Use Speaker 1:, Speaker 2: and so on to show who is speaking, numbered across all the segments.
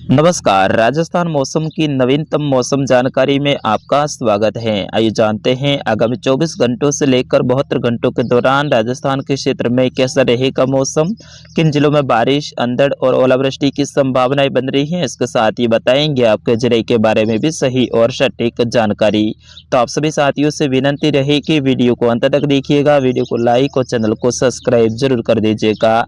Speaker 1: नमस्कार। राजस्थान मौसम की नवीनतम मौसम जानकारी में आपका स्वागत है। आइए जानते हैं आगामी 24 घंटों से लेकर 72 घंटों के दौरान राजस्थान के क्षेत्र में कैसा रहेगा मौसम, किन जिलों में बारिश, अंधड़ और ओलावृष्टि की संभावनाएं बन रही हैं। इसके साथ ही बताएंगे आपके जिले के बारे में भी सही और सटीक जानकारी। तो आप सभी साथियों से विनती रहे कि वीडियो को अंत तक देखिएगा, वीडियो को लाइक और चैनल को सब्सक्राइब जरूर कर दीजिएगा।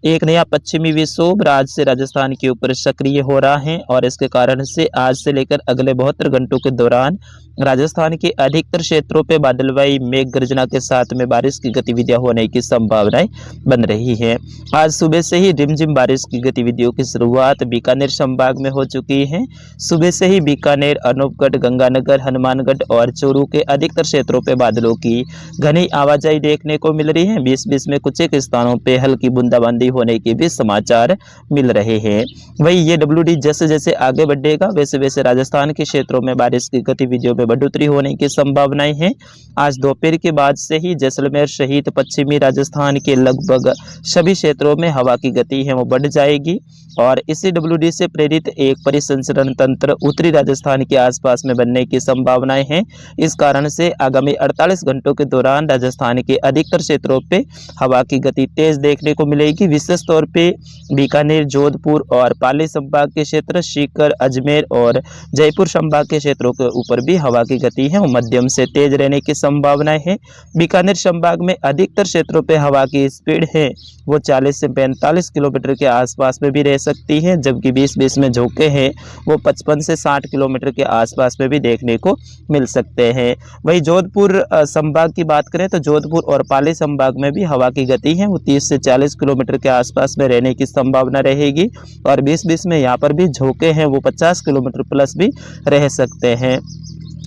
Speaker 1: एक नया पश्चिमी विक्षोभ राज्य से राजस्थान के ऊपर सक्रिय हो रहा है और इसके कारण से आज से लेकर अगले 72 घंटों के दौरान राजस्थान के अधिकतर क्षेत्रों पे बादलवाई मेघ गर्जना के साथ में बारिश की गतिविधियां होने की संभावनाएं बन रही है। आज सुबह से ही रिमझिम बारिश की गतिविधियों की शुरुआत बीकानेर संभाग में हो चुकी है। सुबह से ही बीकानेर, अनूपगढ़, गंगानगर, हनुमानगढ़ और चूरू के अधिकतर क्षेत्रों पे बादलों की घनी आवाजाही देखने को मिल रही है। बीच बीच में कुछ एक स्थानों पे हल्की बूंदाबांदी होने के भी समाचार मिल रहे हैं। वही ये डब्ल्यूडी जैसे जैसे आगे बढ़ेगा वैसे वैसे राजस्थान के क्षेत्रों में बारिश की गतिविधियों में बढ़ोतरी होने की संभावनाएं हैं। आज दोपहर के बाद से ही जैसलमेर सहित पश्चिमी राजस्थान के लगभग सभी क्षेत्रों में हवा की गति है वो बढ़ जाएगी और इसी डब्ल्यूडी से प्रेरित एक परिसंचरण तंत्र उत्तरी राजस्थान के आसपास में बनने की संभावनाएं हैं। इस कारण से आगामी 48 घंटों के दौरान राजस्थान के अधिकतर क्षेत्रों पे हवा की गति तेज देखने को मिलेगी। विशेष तौर पे बीकानेर, जोधपुर और पाली संभाग के क्षेत्र, सीकर, अजमेर और जयपुर संभाग के क्षेत्रों के ऊपर भी हवा की गति है वो मध्यम से तेज रहने की संभावनाएं है। बीकानेर संभाग में अधिकतर क्षेत्रों पे हवा की स्पीड है वो 40 से 45 किलोमीटर के आसपास में भी रह सकती है, जबकि 20-20 में झोंके हैं वो 55 से 60 किलोमीटर के आसपास में भी देखने को मिल सकते हैं। वही जोधपुर संभाग की बात करें तो जोधपुर और पाली संभाग में भी हवा की गति है वो 30 से 40 किलोमीटर के आसपास में रहने की संभावना रहेगी और 20-20 में यहाँ पर भी झोंके हैं वो 50 किलोमीटर प्लस भी रह सकते हैं।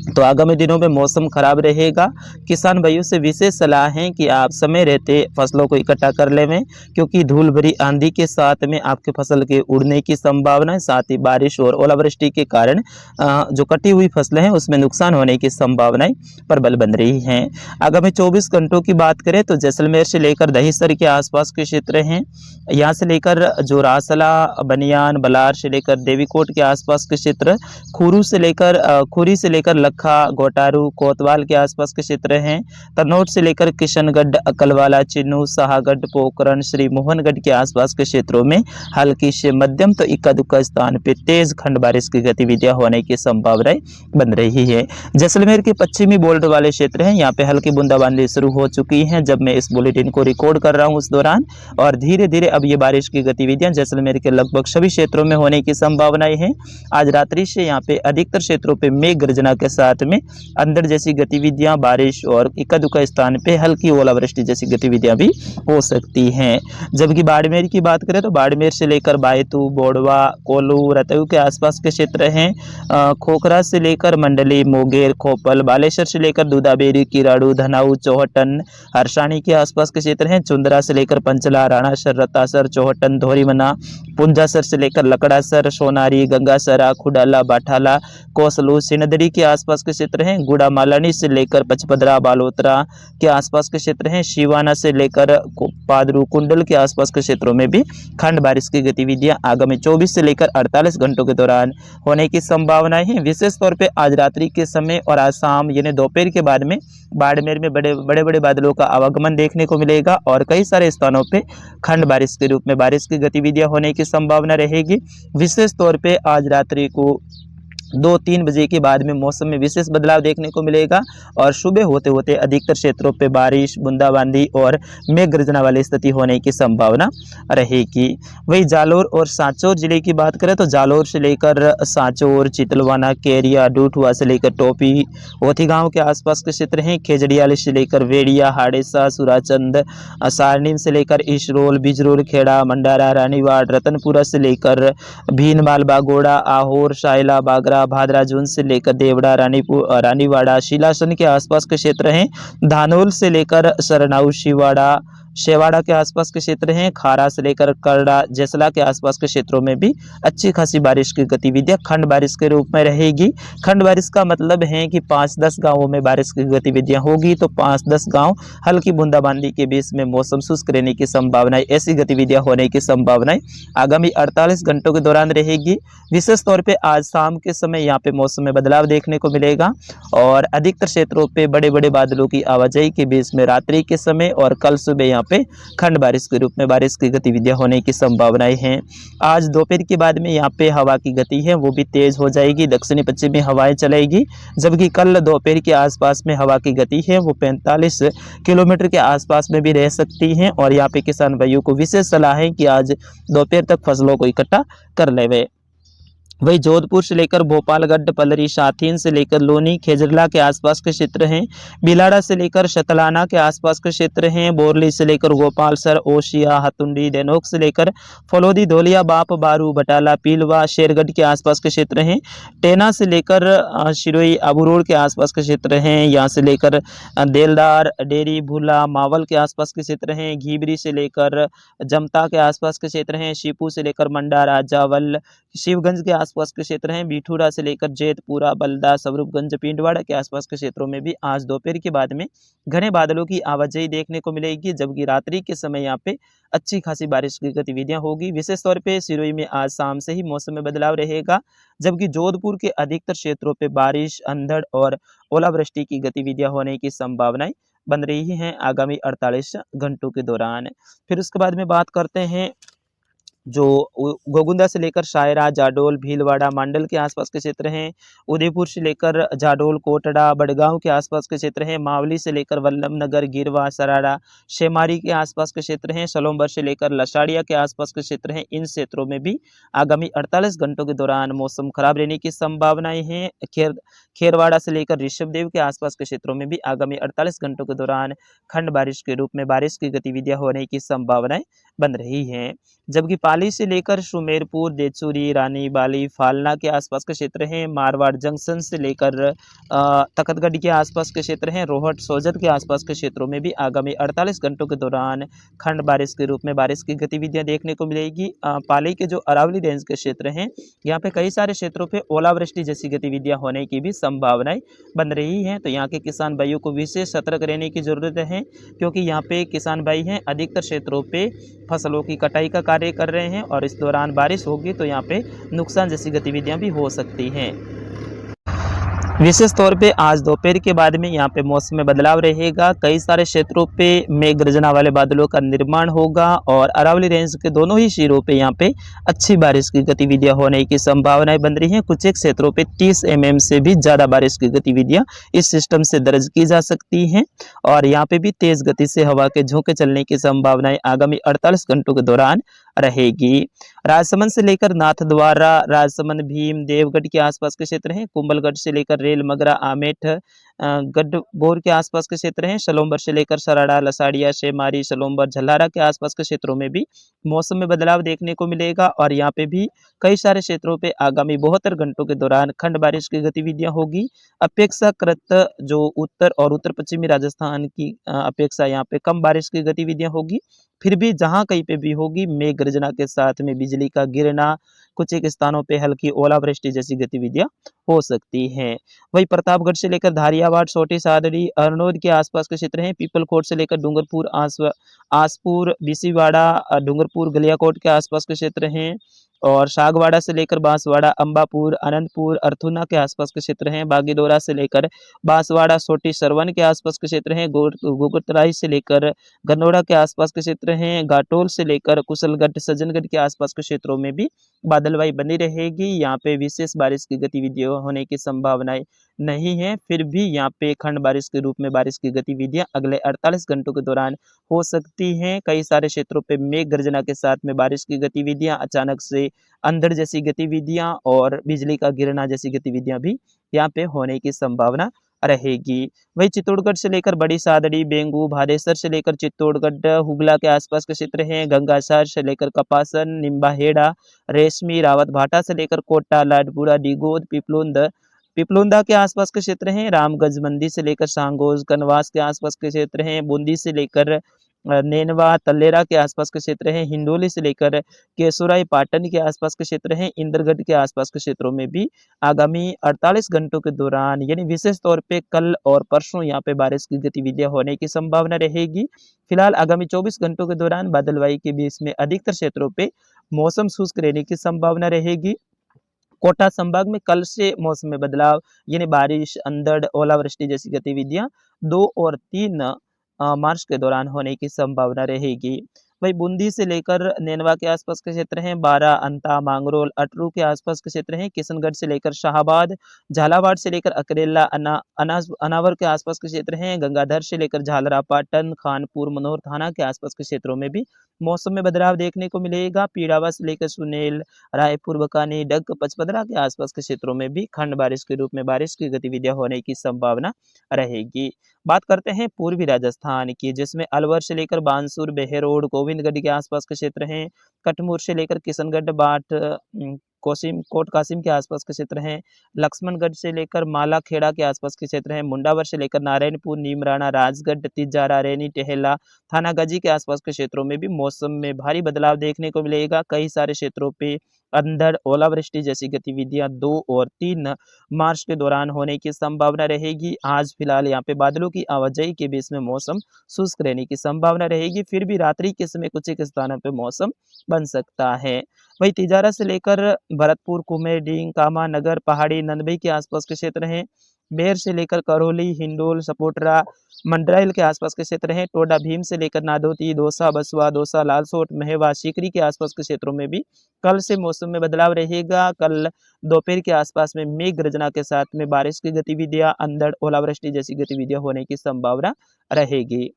Speaker 1: तो आगामी दिनों में मौसम खराब रहेगा। किसान भाइयों से विशेष सलाह है कि आप समय रहते फसलों को इकट्ठा कर लें, क्योंकि धूल भरी आंधी के साथ में आपके फसल के उड़ने की संभावना है। साथ ही बारिश और ओलावृष्टि के कारण जो कटी हुई फसलें हैं उसमें नुकसान होने की संभावनाएं प्रबल बन रही हैं। आगामी 24 घंटों की बात करें तो जैसलमेर से लेकर दहिसर के आसपास के क्षेत्र हैं, यहाँ से लेकर जो रासला, बनियान, बलार से लेकर देवीकोट के आसपास के क्षेत्र, खुरी से लेकर लखा, गोटारू, कोतवाल के आसपास के क्षेत्र हैं, तनोट से लेकर किशनगढ़, अकलवाला, चिन्नू, शाहगढ़, पोखरण, श्री मोहनगढ़ के आसपास के क्षेत्रों में हल्की से मध्यम तो इक्का दुक्का स्थान पे तेज खंड बारिश की गतिविधियां होने की संभावनाएं बन रही है। जैसलमेर के पश्चिमी बॉर्डर वाले क्षेत्र हैं, यहाँ पे हल्की बूंदाबांदी शुरू हो चुकी है जब मैं इस बुलेटिन को रिकॉर्ड कर रहा हूँ उस दौरान, और धीरे धीरे अब ये बारिश की गतिविधियां जैसलमेर के लगभग सभी क्षेत्रों में होने की संभावनाएं हैं। आज रात्रि से यहाँ पे अधिकतर क्षेत्रों पे मेघ गर्जना के साथ में अंधड़ जैसी गतिविधियां, बारिश और इक्का दुक्का स्थान पे हल्की ओलावृष्टि जैसी गतिविधियां भी हो सकती हैं। जबकि बाड़मेर की बात करें तो बाड़मेर से लेकर बायतू, बोडवा, कोल्लू, रतऊ के आसपास के क्षेत्र हैं, खोखरा से लेकर मंडली, मोगेर, खोपल, बालेश्वर से लेकर दूधाबेरी, किराड़ू, धनाऊ, चौहटन, हरसाणी के आसपास के क्षेत्र हैं, चुंदरा से लेकर पंचला, राणासर, रतासर, चौहटन, धोरीमना, पुंजासर से लेकर लकड़ासर, सोनारी, गंगासरा, खुडाला, बाठाला, कोसलू, सिनदड़ी के आसपास के क्षेत्र हैं, गुड़ा मालानी से लेकर पचपदरा, बालोतरा के आसपास के क्षेत्र हैं, शिवाना से लेकर पादरू, कुंडल के आसपास के क्षेत्रों में भी खंड बारिश की गतिविधियां आगामी 24 से लेकर 48 घंटों के दौरान होने की संभावनाएं हैं। विशेष तौर पे आज रात्रि के समय और आज शाम यानी दोपहर के बाद में बाड़मेर में बड़े बड़े बादलों का आवागमन देखने को मिलेगा और कई सारे स्थानों पे खंड बारिश के रूप में बारिश की गतिविधियां होने की संभावना रहेगी। विशेष तौर पे आज रात्रि को 2-3 बजे के बाद में मौसम में विशेष बदलाव देखने को मिलेगा और सुबह होते होते अधिकतर क्षेत्रों पे बारिश, बूंदाबांदी और मेघ गर्जना वाली स्थिति होने की संभावना रहेगी। वही जालोर और सांचौर जिले की बात करें तो जालोर से लेकर सांचौर, चितलवाना, केरिया, डूठुआ से लेकर टोपी, ओथी गाँव के आसपास के क्षेत्र हैं, खेजड़ियाली से लेकर वेड़िया, हाड़ेसा, सुराचंद, सारनीम से लेकर ईशरोल, बिजरोल, खेड़ा, मंडारा, रानीवाड़, रतनपुरा से लेकर भीनमाल, बागोड़ा, आहोर, शायला, बागरा, भादरा, जून से लेकर देवड़ा, रानीवाड़ा, शिलासन के आसपास के क्षेत्र हैं, धानोल से लेकर सरनाऊ, शिवाड़ा, शेवाड़ा के आसपास के क्षेत्र हैं, खारा से लेकर करड़ा जेसला के आसपास के क्षेत्रों में भी अच्छी खासी बारिश की गतिविधियां खंड बारिश के रूप में रहेगी। खंड बारिश का मतलब है कि 5-10 गांवों में बारिश की गतिविधियां होगी, तो 5-10 गांव हल्की बूंदाबांदी के बीच में मौसम शुष्क रहने की संभावनाएं, ऐसी गतिविधियां होने की संभावनाएं आगामी 48 घंटों के दौरान रहेगी। विशेष तौर पे आज शाम के समय यहाँ पे मौसम में बदलाव देखने को मिलेगा और अधिकतर क्षेत्रों पे बड़े बड़े बादलों की आवाजाही के बीच में रात्रि के समय और कल सुबह यहाँ पे खंड बारिश के रूप में बारिश की गतिविधियां होने की संभावनाएं हैं। आज दोपहर के बाद में यहाँ पे हवा की गति है वो भी तेज हो जाएगी, दक्षिणी पश्चिमी हवाएं चलेगी, जबकि कल दोपहर के आसपास में हवा की गति है वो 45 किलोमीटर के आसपास में भी रह सकती है। और यहाँ पे किसान भाइयों को विशेष सलाह है कि आज दोपहर तक फसलों को इकट्ठा कर लेवे। वही जोधपुर से लेकर भोपालगढ़, पलरी, शाथीन से लेकर लोनी, खेजरला के आसपास के क्षेत्र हैं, बिलाड़ा से लेकर शतलाना के आसपास के क्षेत्र हैं, बोरली से लेकर गोपालसर, ओशिया, हतुंडी, डेनोक से लेकर फलोदी, धोलिया, बाप, बारू, बटाला, पीलवा, शेरगढ़ के आसपास के क्षेत्र हैं, टेना से लेकर शिरोई, अबूरोड के आसपास के क्षेत्र हैं, यहाँ से लेकर देलदार, डेरी, भूला, मावल के आसपास के क्षेत्र हैं, घीबरी से लेकर जमता के आसपास के क्षेत्र हैं, शिपू से लेकर मंडारा, जावल, शिवगंज के आसपास के क्षेत्र हैं, बिठूरा से लेकर जेतपुरा, बलदा, स्वरूपगंज, पिंडवाड़ा के आसपास के क्षेत्रों में भी आज दोपहर के बाद में घने बादलों की आवाजाही देखने को मिलेगी, जबकि रात्रि के समय यहाँ पे अच्छी खासी बारिश की गतिविधियां होगी। विशेष तौर पे सिरोही में आज शाम से ही मौसम में बदलाव रहेगा, जबकि जोधपुर के अधिकतर क्षेत्रों पे बारिश, अंधड़ और ओलावृष्टि की गतिविधियां होने की संभावनाएं बन रही हैं आगामी 48 घंटों के दौरान। फिर उसके बाद में बात करते हैं जो गोगुंदा से लेकर शायरा, जाडोल, भीलवाड़ा, मंडल के आसपास के क्षेत्र हैं, उदयपुर से लेकर जाडोल, कोटड़ा, बड़गांव के आसपास के क्षेत्र हैं, मावली से लेकर वल्लभनगर, गिरवा, सराड़ा, शेमारी के आसपास के क्षेत्र हैं, सलोम्बर से लेकर लसाड़िया के आसपास के क्षेत्र हैं। इन क्षेत्रों में भी आगामी 48 घंटों के दौरान मौसम खराब रहने की संभावनाएं हैं। खेरवाड़ा से लेकर ऋषभदेव के आसपास के क्षेत्रों में भी आगामी 48 घंटों के दौरान खंड बारिश के रूप में बारिश की गतिविधियां होने की संभावनाएं बन रही हैं, जबकि पाली से लेकर सुमेरपुर, देचुरी, रानी बाली, फालना के आसपास के क्षेत्र हैं, मारवाड़ जंक्शन से लेकर तखतगढ़ के आसपास के क्षेत्र हैं, रोहट, सोजत के आसपास के क्षेत्रों में भी आगामी 48 घंटों के दौरान खंड बारिश के रूप में बारिश की गतिविधियां देखने को मिलेगी। पाली के जो अरावली रेंज के क्षेत्र हैं यहाँ पे कई सारे क्षेत्रों पे ओलावृष्टि जैसी गतिविधियां होने की भी संभावनाएं बन रही हैं, तो यहाँ के किसान भाइयों को विशेष सतर्क रहने की जरूरत है, क्योंकि यहाँ पे किसान भाई हैं अधिकतर क्षेत्रों पे फसलों की कटाई का कार्य कर रहे हैं और इस दौरान बारिश होगी तो यहाँ पे नुकसान जैसी गतिविधियां भी हो सकती हैं। विशेष तौर पे आज दोपहर के बाद में यहाँ पे मौसम में बदलाव रहेगा, कई सारे क्षेत्रों पे मेघ गर्जना वाले बादलों का निर्माण होगा और अरावली रेंज के दोनों ही सिरों पे यहाँ पे अच्छी बारिश की गतिविधियां होने की संभावनाएं बन रही हैं। कुछ एक क्षेत्रों पे 30 mm से भी ज़्यादा बारिश की गतिविधियां इस सिस्टम से दर्ज की जा सकती हैं और यहाँ पे भी तेज गति से हवा के झोंके चलने की संभावनाएं आगामी 48 घंटों के दौरान रहेगी। राजसमंद से लेकर नाथद्वारा, राजसमंद, भीम, देवगढ़ के आसपास के क्षेत्र हैं, कुंभलगढ़ से लेकर रेल, मगरा, आमेठ, गढ़बोर के आसपास के क्षेत्र हैं, सलोम्बर से लेकर सराड़ा, लसाड़िया, शेमारी, सलोम्बर, झल्लारा के आसपास के क्षेत्रों में भी मौसम में बदलाव देखने को मिलेगा और यहाँ पे भी कई सारे क्षेत्रों पे आगामी 72 घंटों के दौरान खंड बारिश की गतिविधियां होगी। अपेक्षाकृत जो उत्तर और उत्तर पश्चिमी राजस्थान की अपेक्षा यहाँ पे कम बारिश की गतिविधियां होगी, फिर भी जहां कहीं पे भी होगी मेघ गर्जना के साथ में बिजली का गिरना, कुछ एक स्थानों पे हल्की ओलावृष्टि जैसी गतिविधियां हो सकती हैं। वही प्रतापगढ़ से लेकर धारियावाड़, छोटी सादड़ी, अरनोद के आसपास के क्षेत्र हैं, पीपलकोट से लेकर डूंगरपुर, आसपुर, बिसीवाड़ा, डूंगरपुर, गलियाकोट के आसपास के क्षेत्र हैं और शागवाड़ा से लेकर बांसवाड़ा, अंबापुर, अनंतपुर, अर्थुना के आसपास के क्षेत्र हैं, बागीदोरा से लेकर बांसवाड़ा, छोटी सरवन के आसपास के क्षेत्र हैं, गोगतराई से लेकर गन्नौड़ा के आसपास के क्षेत्र हैं, घाटोल से लेकर कुशलगढ़, सज्जनगढ़ के आसपास के क्षेत्रों में भी बादलवाई बनी रहेगी। यहाँ पे विशेष बारिश की गतिविधियां होने की संभावनाएं नहीं है, फिर भी यहाँ पे खंड बारिश के रूप में बारिश की गतिविधियां अगले 48 घंटों के दौरान हो सकती हैं। कई सारे क्षेत्रों पे मेघ गर्जना के साथ में बारिश की गतिविधियां, अचानक से अंधड़ जैसी गतिविधियां और बिजली का गिरना जैसी गतिविधियां भी यहाँ पे होने की संभावना रहेगी। वही चित्तौड़गढ़ से लेकर बड़ी सादड़ी, बेंगू, भादेसर से लेकर चित्तौड़गढ़, हुगला के आसपास के क्षेत्र हैं, गंगासार से लेकर कपासन, निम्बाहेड़ा, रेशमी, रावत भाटा से लेकर कोटा, लाडपुरा, डिगोद, पिपलुंदा के आसपास के क्षेत्र हैं, रामगंज, मंडी से लेकर सांगोज, कनवास के आसपास के क्षेत्र हैं, बूंदी से लेकर नेनवा, तल्लेरा के आसपास के क्षेत्र हैं, हिंडोली से लेकर केसुराई, पाटन के आसपास के क्षेत्र हैं, इंद्रगढ़ के आसपास के क्षेत्रों में भी आगामी 48 घंटों के दौरान यानी विशेष तौर पे कल और परसों यहाँ पे बारिश की गतिविधियां होने की संभावना रहेगी। फिलहाल आगामी 24 घंटों के दौरान बादलवाई के बीच में अधिकतर क्षेत्रों पे मौसम शुष्क रहने की संभावना रहेगी। कोटा संभाग में कल से मौसम में बदलाव यानी बारिश, अंधड़, ओलावृष्टि जैसी गतिविधियां 2 और 3 मार्च के दौरान होने की संभावना रहेगी। वहीं बूंदी से लेकर नैनवा के आसपास के क्षेत्र हैं, बारा, अंता, मांगरोल, अटरू के आसपास के क्षेत्र हैं, किशनगढ़ से लेकर शाहाबाद, झालावाड़ से लेकर अकरेला, अनावर के आसपास के क्षेत्र हैं, गंगाधर से लेकर झालरा, पाटन, खानपुर, मनोर थाना के आसपास के क्षेत्रों में भी मौसम में बदलाव देखने को मिलेगा। पीड़ावा से लेकर सुनेल, रायपुर, बकानी, डग, पचपदरा के आसपास के क्षेत्रों में भी खंड बारिश के रूप में बारिश की गतिविधियां होने की संभावना रहेगी। बात करते हैं पूर्वी राजस्थान की, जिसमें अलवर से लेकर बानसूर, बेहरोड, गोविंदगढ़ के आसपास के क्षेत्र हैं, कटमूर से लेकर किशनगढ़, बाट, कोसिम, कोट कासिम के आसपास के क्षेत्र हैं, लक्ष्मणगढ़ से लेकर मालाखेड़ा के आसपास के क्षेत्र हैं, मुंडावर से लेकर नारायणपुर, नीमराणा, राजगढ़, तिजारा, रैनी, टेहला, थानागाजी के आसपास के क्षेत्रों में भी मौसम में भारी बदलाव देखने को मिलेगा। कई सारे क्षेत्रों पे अंधड़, ओलावृष्टि जैसी गतिविधियां 2 और 3 मार्च के दौरान होने की संभावना रहेगी। आज फिलहाल यहाँ पे बादलों की आवाजाही के बीच में मौसम शुष्क रहने की संभावना रहेगी, फिर भी रात्रि के समय कुछ एक स्थानों पे मौसम बन सकता है। वहीं तिजारा से लेकर भरतपुर, कुमेर, डींग, कामा, नगर, पहाड़ी, नंदबई के आसपास के क्षेत्र हैं, बेर से लेकर करौली, हिंडोल, सपोटरा, मंडराइल के आसपास के क्षेत्र हैं, टोडा भीम से लेकर नादौती, दौसा, बसवा, दौसा, लालसोट, महेवा, सीकरी के आसपास के क्षेत्रों में भी कल से मौसम में बदलाव रहेगा। कल दोपहर के आसपास में मेघ गर्जना के साथ में बारिश की गतिविधियां, अंधड़, ओलावृष्टि जैसी गतिविधियां होने की संभावना रहेगी।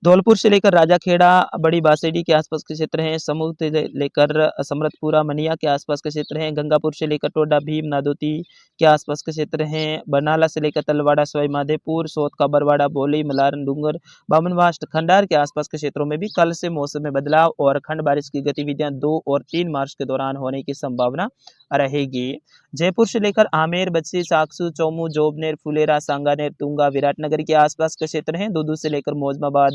Speaker 1: धौलपुर से लेकर राजाखेड़ा, बड़ी बासेडी के आसपास के क्षेत्र हैं, समूह से लेकर समरतपुरा, मनिया के आसपास के क्षेत्र हैं, गंगापुर से लेकर टोडा भीम, नादौती के आसपास के क्षेत्र हैं, बरनाला से लेकर तलवाड़ा, सवाई माधोपुर, सोत का बरवाड़ा, बोली, मलारन, डूंगर, बामनवास्ट, खंडार के आसपास के क्षेत्रों में भी कल से मौसम में बदलाव और खंड बारिश की गतिविधियां 2 और 3 मार्च के दौरान होने की संभावना रहेगी। जयपुर से लेकर आमेर, बच्ची, साकसू, चौमू, जोबनेर, फुलेरा, सांगानेर, तुंगा, विराटनगर के आसपास के क्षेत्र हैं, दूदू से लेकर मौजमाबाद,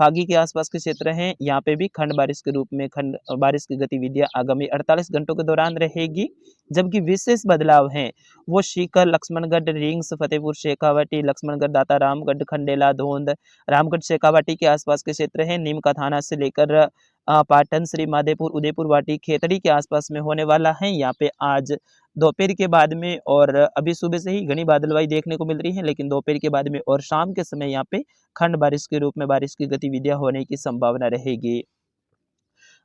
Speaker 1: फागी के आसपास के क्षेत्र हैं, यहाँ पे भी खंड बारिश के रूप में खंड बारिश की गतिविधियां आगामी 48 घंटों के दौरान रहेगी। जबकि विशेष बदलाव हैं वो सीकर, लक्ष्मणगढ़, रिंग्स, फतेहपुर, शेखावाटी, लक्ष्मणगढ़, दाता रामगढ़, खंडेला, धोंद, रामगढ़, शेखावाटी के आसपास के क्षेत्र हैं, नीम का थाना से लेकर पाटन, श्री माधेपुर, उदयपुर वाटी, खेतड़ी के आसपास में होने वाला है। यहाँ पे आज दोपहर के बाद में और अभी सुबह से ही घनी बादलवाई देखने को मिल रही है, लेकिन दोपहर के बाद में और शाम के समय यहाँ पे खंड बारिश के रूप में बारिश की गतिविधियां होने की संभावना रहेगी।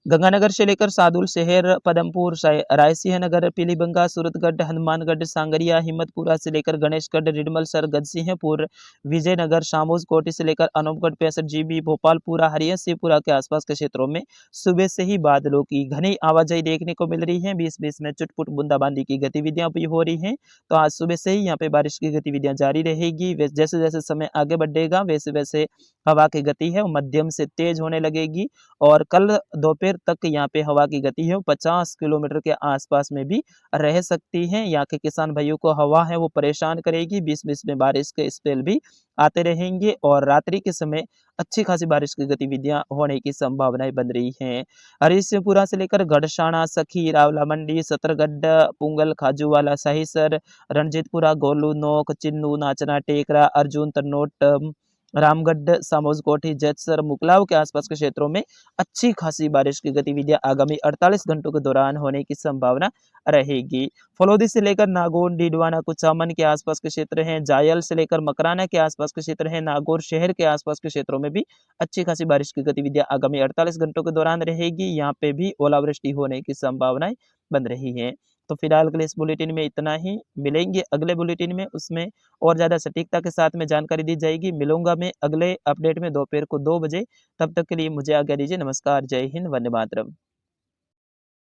Speaker 1: गंगानगर से लेकर सादुल शहर, पदमपुर, रायसिंह नगर, पीलीबंगा, सूरतगढ़, हनुमानगढ़, सांगरिया, हिम्मतपुरा से लेकर गणेशगढ़, रिडमलसर, गजसिंहपुर, विजयनगर, शामोज कोटी से लेकर अनूपगढ़, 65 जीबी, भोपालपुरा, हरियसिंहपुरा के आसपास के क्षेत्रों में सुबह से ही बादलों की घनी आवाजाही देखने को मिल रही है। बीच बीच में चुटपुट बूंदाबांदी की गतिविधियां भी हो रही हैं। तो आज सुबह से ही यहाँ पे बारिश की गतिविधियां जारी रहेगी। जैसे जैसे समय आगे बढ़ेगा वैसे वैसे हवा की गति है वो मध्यम से तेज होने लगेगी और कल दोपहर तक यहाँ पे हवा की गति है वो 50 किलोमीटर के आसपास में भी रह सकती है। यहाँ के किसान भाइयों को हवा है वो परेशान करेगी, बीच बीच में बारिश के स्पेल भी आते रहेंगे और रात्रि के समय अच्छी खासी बारिश की गतिविधियां होने की संभावनाएं बन रही हैं। हरिशिवपुरा से लेकर गढ़शाणा, सखी, रावला मंडी, सतरगढ़, पुंगल, खाजूवाला, सहीसर, रणजीतपुरा, गोलू, नोक, चिन्नू, नाचना, टेकरा, अर्जुन, तन्नोट, रामगढ़, सामोज कोठी, जैतसर, मुकलाव के आसपास के क्षेत्रों में अच्छी खासी बारिश की गतिविधियां आगामी 48 घंटों के दौरान होने की संभावना रहेगी। फलोदी से लेकर नागौर, डीडवाना, कुचामन के आसपास के क्षेत्र हैं, जायल से लेकर मकराना के आसपास के क्षेत्र हैं, नागौर शहर के आसपास के क्षेत्रों में भी अच्छी खासी बारिश की गतिविधियां आगामी 48 घंटों के दौरान रहेगी। यहाँ पे भी ओलावृष्टि होने की संभावनाएं बन रही हैं। तो फिलहाल के लिए इस बुलेटिन में इतना ही। मिलेंगे अगले बुलेटिन में, उसमें और ज़्यादा सटीकता के साथ में जानकारी दी जाएगी। मिलूंगा मैं अगले अपडेट में दोपहर को 2 बजे। तब तक के लिए मुझे आज्ञा दीजिए। नमस्कार, जय हिंद, वंदे मातरम।